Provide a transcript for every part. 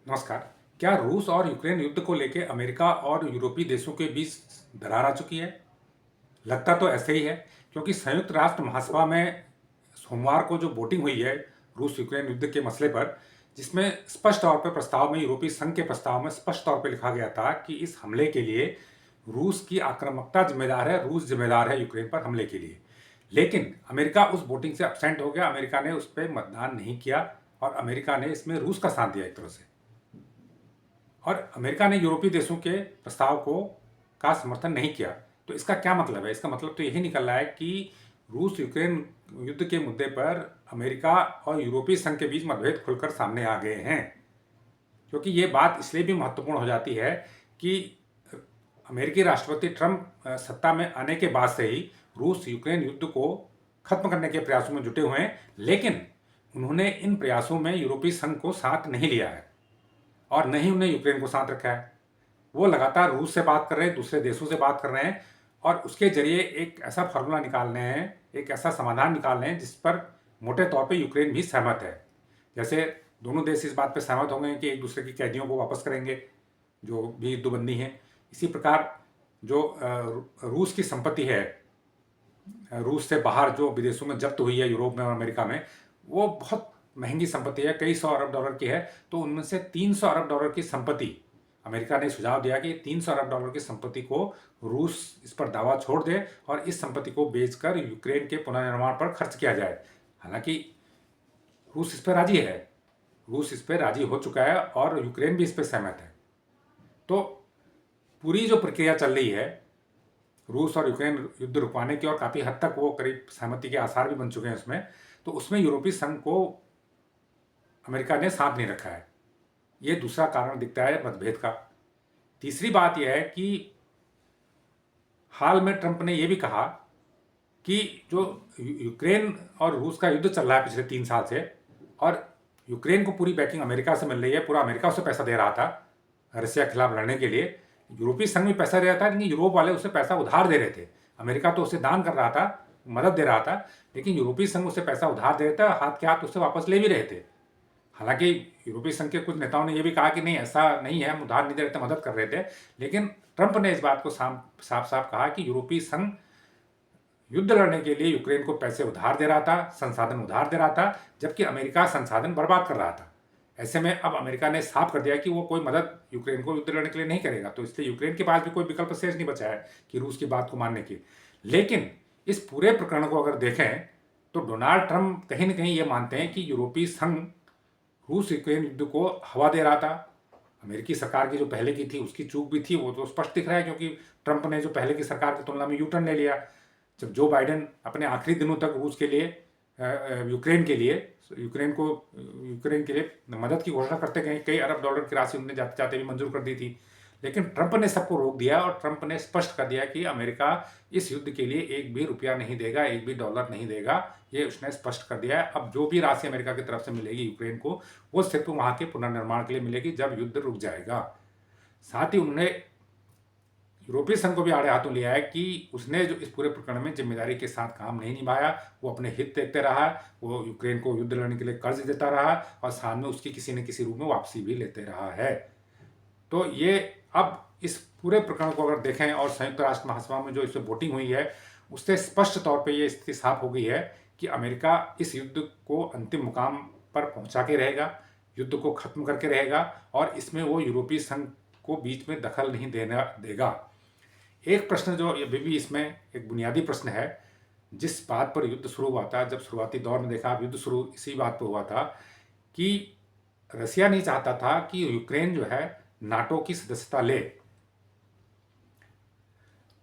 नमस्कार। क्या रूस और यूक्रेन युद्ध को लेकर अमेरिका और यूरोपीय देशों के बीच दरार आ चुकी है? लगता तो ऐसे ही है, क्योंकि संयुक्त राष्ट्र महासभा में सोमवार को जो वोटिंग हुई है रूस यूक्रेन युद्ध के मसले पर, जिसमें स्पष्ट तौर पर प्रस्ताव में यूरोपीय संघ के प्रस्ताव में स्पष्ट तौर पर लिखा गया था कि इस हमले के लिए रूस की आक्रामकता जिम्मेदार है, रूस जिम्मेदार है यूक्रेन पर हमले के लिए। लेकिन अमेरिका उस वोटिंग से एब्सेंट हो गया, अमेरिका ने उस पर मतदान नहीं किया और अमेरिका ने इसमें रूस का साथ दिया एक तरह से। और अमेरिका ने यूरोपीय देशों के प्रस्ताव को का समर्थन नहीं किया। तो इसका क्या मतलब है? इसका मतलब तो यही निकल रहा है कि रूस यूक्रेन युद्ध के मुद्दे पर अमेरिका और यूरोपीय संघ के बीच मतभेद खुलकर सामने आ गए हैं। क्योंकि ये बात इसलिए भी महत्वपूर्ण हो जाती है कि अमेरिकी राष्ट्रपति ट्रंप सत्ता में आने के बाद से ही रूस यूक्रेन युद्ध को खत्म करने के प्रयासों में जुटे हुए हैं, लेकिन उन्होंने इन प्रयासों में यूरोपीय संघ को साथ नहीं लिया है और न ही उन्हें यूक्रेन को साथ रखा है। वो लगातार रूस से बात कर रहे हैं, दूसरे देशों से बात कर रहे हैं और उसके जरिए एक ऐसा फार्मूला निकाल रहे हैं, एक ऐसा समाधान निकाल रहे हैं जिस पर मोटे तौर पे यूक्रेन भी सहमत है। जैसे दोनों देश इस बात पर सहमत हो गए कि एक दूसरे की कैदियों को वापस करेंगे जो भी युद्धबंदी है। इसी प्रकार जो रूस की संपत्ति है, रूस से बाहर जो विदेशों में जब्त हुई है यूरोप में और अमेरिका में, वो बहुत महंगी संपत्ति है, कई सौ अरब डॉलर की है। तो उनमें से 300 अरब डॉलर की संपत्ति, अमेरिका ने सुझाव दिया कि 300 अरब डॉलर की संपत्ति को रूस इस पर दावा छोड़ दे और इस संपत्ति को बेचकर यूक्रेन के पुनर्निर्माण पर खर्च किया जाए। हालांकि रूस इस पर राजी है, रूस इस पर राजी हो चुका है और यूक्रेन भी इस पर सहमत है। तो पूरी जो प्रक्रिया चल रही है रूस और यूक्रेन युद्ध रुकवाने की, और काफ़ी हद तक वो करीब सहमति के आसार भी बन चुके हैं उसमें, तो उसमें यूरोपीय संघ को अमेरिका ने साथ नहीं रखा है। ये दूसरा कारण दिखता है मतभेद का। तीसरी बात यह है कि हाल में ट्रंप ने यह भी कहा कि जो यूक्रेन और रूस का युद्ध चल रहा है पिछले 3 साल से, और यूक्रेन को पूरी बैकिंग अमेरिका से मिल रही है, पूरा अमेरिका उसे पैसा दे रहा था रशिया के खिलाफ लड़ने के लिए। यूरोपीय संघ में पैसा दे रहा था, लेकिन यूरोप वाले उसे पैसा उधार दे रहे थे। अमेरिका तो उसे दान कर रहा था, मदद दे रहा था, लेकिन यूरोपीय संघ उसे पैसा उधार दे रहे थे, हाथ के हाथ उससे वापस ले भी रहे थे। हालांकि यूरोपीय संघ के कुछ नेताओं ने यह भी कहा कि नहीं, ऐसा नहीं है, हम उधार नहीं दे रहे थे, मदद कर रहे थे। लेकिन ट्रंप ने इस बात को साफ साफ कहा कि यूरोपीय संघ युद्ध लड़ने के लिए यूक्रेन को पैसे उधार दे रहा था, संसाधन उधार दे रहा था, जबकि अमेरिका संसाधन बर्बाद कर रहा था। ऐसे में अब अमेरिका ने साफ कर दिया कि वो कोई मदद यूक्रेन को युद्ध लड़ने के लिए नहीं करेगा। तो इसलिए यूक्रेन के पास भी कोई विकल्प शेष नहीं बचा है कि रूस की बात को मानने की। लेकिन इस पूरे प्रकरण को अगर देखें तो डोनाल्ड ट्रंप कहीं ना कहीं ये मानते हैं कि यूरोपीय संघ रूस यूक्रेन युद्ध को हवा दे रहा था। अमेरिकी सरकार की जो पहले की थी उसकी चूक भी थी, वो तो स्पष्ट दिख रहा है, क्योंकि ट्रंप ने जो पहले की सरकार की तुलना में यू टर्न ले लिया। जब जो बाइडेन अपने आखिरी दिनों तक रूस के लिए यूक्रेन के लिए यूक्रेन के लिए मदद की घोषणा करते गए, कई अरब डॉलर की राशि उन्होंने जाते जाते भी मंजूर कर दी थी। लेकिन ट्रंप ने सबको रोक दिया और ट्रंप ने स्पष्ट कर दिया कि अमेरिका इस युद्ध के लिए एक भी रुपया नहीं देगा, एक भी डॉलर नहीं देगा। ये उसने स्पष्ट कर दिया है। अब जो भी राशि अमेरिका की तरफ से मिलेगी यूक्रेन को, वो सिर्फ वहां के पुनर्निर्माण के लिए मिलेगी जब युद्ध रुक जाएगा। साथ ही उन्होंने यूरोपीय संघ को भी आड़े हाथों लिया है कि उसने जो इस पूरे प्रकरण में जिम्मेदारी के साथ काम नहीं निभाया, वो अपने हित देखते रहा, वो यूक्रेन को युद्ध लड़ने के लिए कर्ज देता रहा और साथ में उसकी किसी न किसी रूप में वापसी भी लेते रहा है। तो ये अब इस पूरे प्रकरण को अगर देखें और संयुक्त राष्ट्र महासभा में जो इस पर वोटिंग हुई है, उससे स्पष्ट तौर पर यह स्थिति साफ हो गई है कि अमेरिका इस युद्ध को अंतिम मुकाम पर पहुंचा के रहेगा, युद्ध को खत्म करके रहेगा और इसमें वो यूरोपीय संघ को बीच में दखल नहीं देगा। एक प्रश्न जो अभी भी इसमें एक बुनियादी प्रश्न है, जिस बात पर युद्ध शुरू हुआ था, जब शुरुआती दौर में देखा, युद्ध शुरू इसी बात पर हुआ था कि रसिया नहीं चाहता था कि यूक्रेन जो है नाटो की सदस्यता ले।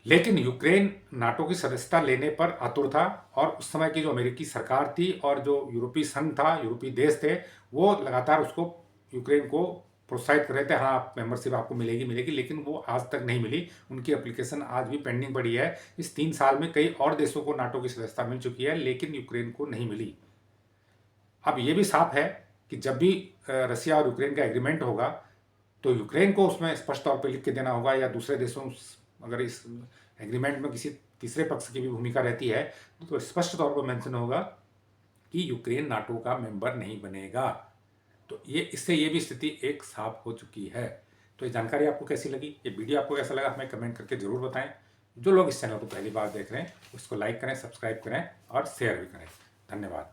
लेकिन यूक्रेन नाटो की सदस्यता लेने पर आतुर था और उस समय की जो अमेरिकी सरकार थी और जो यूरोपीय संघ था, यूरोपीय देश थे, वो लगातार उसको यूक्रेन को प्रोत्साहित कर रहे थे, हाँ मेंबरशिप आपको मिलेगी मिलेगी, लेकिन वो आज तक नहीं मिली। उनकी एप्लीकेशन आज भी पेंडिंग पड़ी है। इस 3 साल में कई और देशों को नाटो की सदस्यता मिल चुकी है, लेकिन यूक्रेन को नहीं मिली। अब ये भी साफ है कि जब भी रसिया और यूक्रेन का एग्रीमेंट होगा तो यूक्रेन को उसमें स्पष्ट तौर पर लिख के देना होगा, या दूसरे देशों अगर इस एग्रीमेंट में किसी तीसरे पक्ष की भी भूमिका रहती है तो स्पष्ट तौर पर मेंशन होगा कि यूक्रेन नाटो का मेंबर नहीं बनेगा। तो ये इससे ये भी स्थिति एक साफ हो चुकी है। तो ये जानकारी आपको कैसी लगी, ये वीडियो आपको कैसा लगा, हमें कमेंट करके ज़रूर बताएं। जो लोग इस चैनल को पहली बार देख रहे हैं उसको लाइक करें, सब्सक्राइब करें और शेयर भी करें। धन्यवाद।